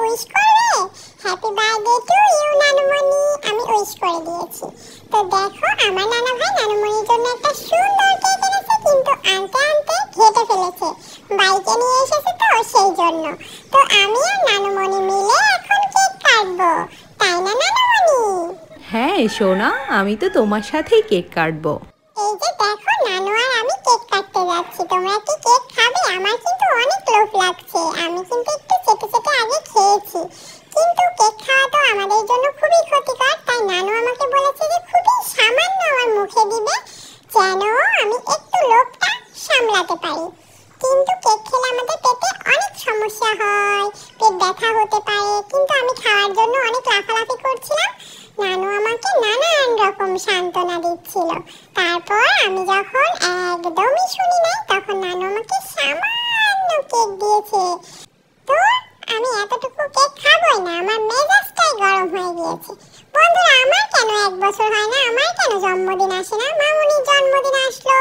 Wish করবে? Happy birthday to you নানুমণি। আমি উইশ করে দিয়েছি। তো দেখো আমার নানা ভাই নানুমণির জন্য একটা সুন্দর কেক এনেছে, কিন্তু আনতে আনতে ঘেটে ফেলেছে। বাইকে নিয়ে এসেছে তো সেই জন্য। তো আমি আর নানুমণি মিলে এখন কেক কাটবো, তাই না নানুমণি? হ্যাঁ সোনা, আমি তো তোমার সাথেই কেক কাটবো। এই যে দেখো নানু আর আমি কেক কাটতে যাচ্ছি। তোমরা কি কেক খাবে? আমার কিন্তু অনেক লোভ লাগছে। আমি কিন্তু একটু চেটে চেটে আগে খেয়েছি, কিন্তু কেক খাওয়া তো আমাদের জন্য খুবই ক্ষতিকর। তাই নানু আমাকে বলেছে যে খুবই সামান্য আমার মুখে দিবে, যেন আমি একটু লোভটা সামলাতে পারি। কিন্তু কেক খেলে আমাদের পেটে অনেক সমস্যা হয়, পেট ব্যথা হতে পারে। কিন্তু আমি খাওয়ার জন্য অনেক লাফালাফি করছিলাম, নানু আমাকে নানান রকম সান্ত্বনা দিচ্ছিল। তারপর আমি যখন একদমই শুনি নাই, তখন নানু আমাকে সামান্য কেক দিয়েছে। তো আমি এতটুকু কেক খাবোই না, আমার মেজাজটাই গরম হয়ে গিয়েছে। বন্ধুরা, আমার কেন 1 বছর হয় না? আমার কেন জন্মদিন আসে না? মামুনির জন্মদিন আসলো,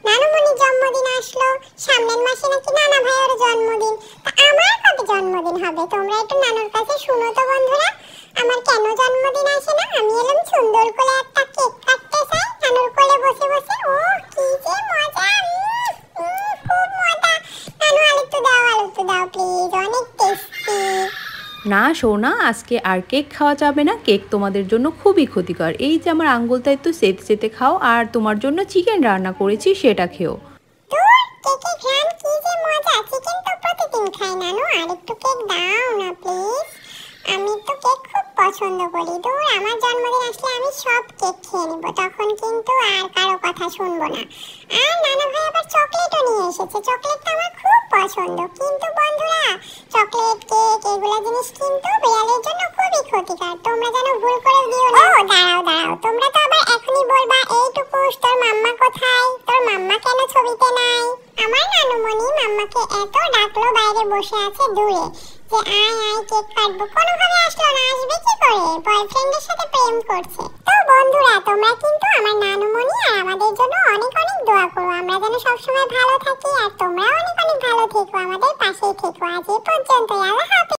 নানুমণির জন্মদিন আসলো, সামনের মাসে নাকি নানা ভাইয়ের জন্মদিন। তা আমার কবে জন্মদিন হবে? তোমরা একটু নানুর কাছে শুনো তো বন্ধুরা, আমার কেন জন্মদিন আসে না? আমি এলাম সুন্দর করে একটা কেক কাটতে চাই নানুর কোলে বসে বসে। ও কি যে মজা, খুব মজা। নানু আরেকটু দাও, আরেকটু দাও প্লিজ, অনেক টেস্টি। না সোনা, আজকে আর কেক খাওয়া যাবে না। কেক তোমাদের জন্য খুবই ক্ষতিকর। এই যে আমার আঙ্গুলটা একটু চেতে চেতে খাও, আর তোমার জন্য চিকেন রান্না করেছি সেটা খেও। দূর, কেকের ঘ্রাণ কি যে মজা। চিকেন তো প্রতিদিন খাই নানু, আরেকটু কেক দাও না প্লিজ। আমি তো কেক খুব পছন্দ করি। দূর, আমার জন্মদিন আসলে আমি সব কেক খেয়ে নিব, তখন কিন্তু আর কারো কথা শুনবো না। আর নানা ভাই আবার চকলেটও নিয়ে এসেছে। চকলেট তো আমার খুব পছন্দ, কিন্তু বন্ধুরা চকলেট কেক এগুলা জিনিস কিন্তু বিড়ালের জন্য খুবই ক্ষতিকর। তোমরা যেন ভুল করে দিও না। ও দাঁড়াও দাঁড়াও, তোমরা তো আবার এখনই বলবা এইটুকু তোর মাম্মা কোথায়, তোর মাম্মা কেন ছবিতে নাই? আমার নানুমণি মাম্মাকে এত ডাকলো, বাইরে বসে আছে দূরে, যে আয় আয় কেক কাটবো, কোনোভাবে আসলো না। আসবে কি করে? বয়ফ্রেন্ডের সাথে প্রেম করছে। তো বন্ধুরা, তোমরা কিন্তু আমার নানুমণি আর আমাদের জন্য অনেক অনেক দোয়া করো, আমরা যেন সবসময় ভালো থাকি। আর তোমরা অনেক অনেক ভালো থেকো, আমাদের পাশেই থেকো। আজ এই পর্যন্তই, আল্লাহ হাফেজ।